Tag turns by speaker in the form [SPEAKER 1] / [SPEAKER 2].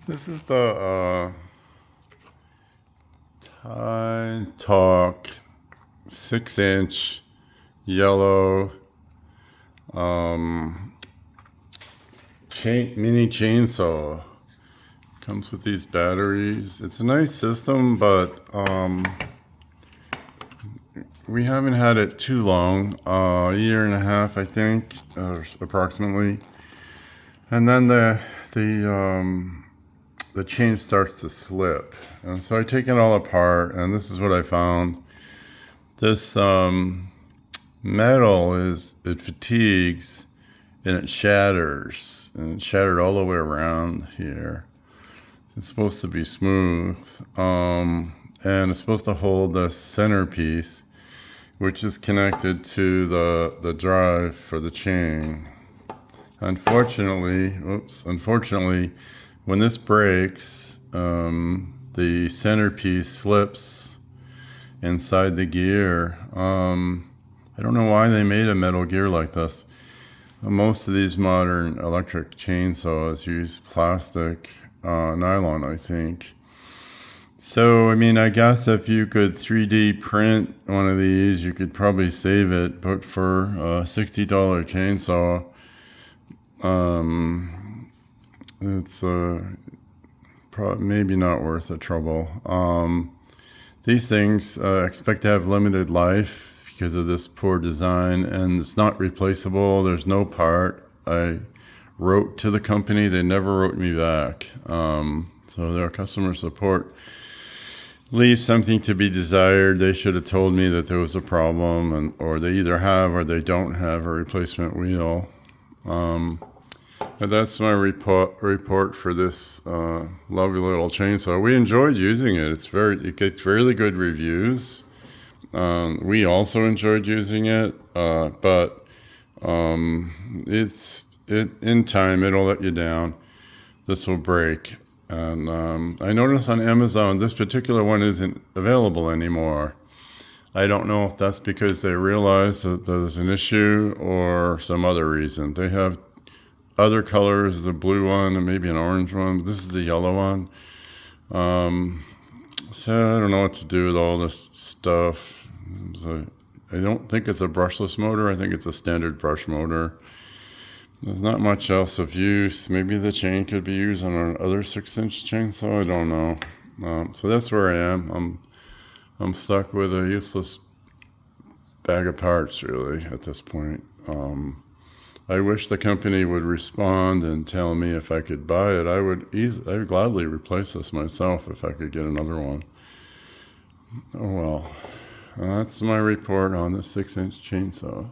[SPEAKER 1] This is the Tietoc 6-inch yellow mini chainsaw. Comes with these batteries. It's a nice system, but we haven't had it too long. A year and a half, I think, approximately. And then the chain starts to slip. And so I take it all apart, and this is what I found. This metal it fatigues and it shatters. And it shattered all the way around here. It's supposed to be smooth. And it's supposed to hold the centerpiece, which is connected to the drive for the chain. Unfortunately, when this breaks, the centerpiece slips inside the gear. I don't know why they made a metal gear like this. Most of these modern electric chainsaws use plastic, nylon, I think. So, I mean, I guess if you could 3D print one of these, you could probably save it. But for a $60 chainsaw, it's maybe not worth the trouble. These things expect to have limited life because of this poor design, and it's not replaceable. There's no part. I wrote to the company. They never wrote me back. So their customer support leaves something to be desired. They should have told me that there was a problem, or they either have or they don't have a replacement wheel. But that's my report for this lovely little chainsaw. We enjoyed using it. It gets really good reviews. We also enjoyed using it, but in time it'll let you down. This will break. And I noticed on Amazon this particular one isn't available anymore. I don't know if that's because they realized that there's an issue or some other reason. They have other colors, the blue one and maybe an orange one, but this is the yellow one. So I don't know what to do with all this stuff. I don't think it's a brushless motor. I think it's a standard brush motor. There's not much else of use. Maybe the chain could be used on another 6-inch chainsaw. I don't know. So that's where I am. I'm stuck with a useless bag of parts, really, at this point. I wish the company would respond and tell me if I could buy it. I would gladly replace this myself if I could get another one. Oh well. That's my report on the 6-inch chainsaw.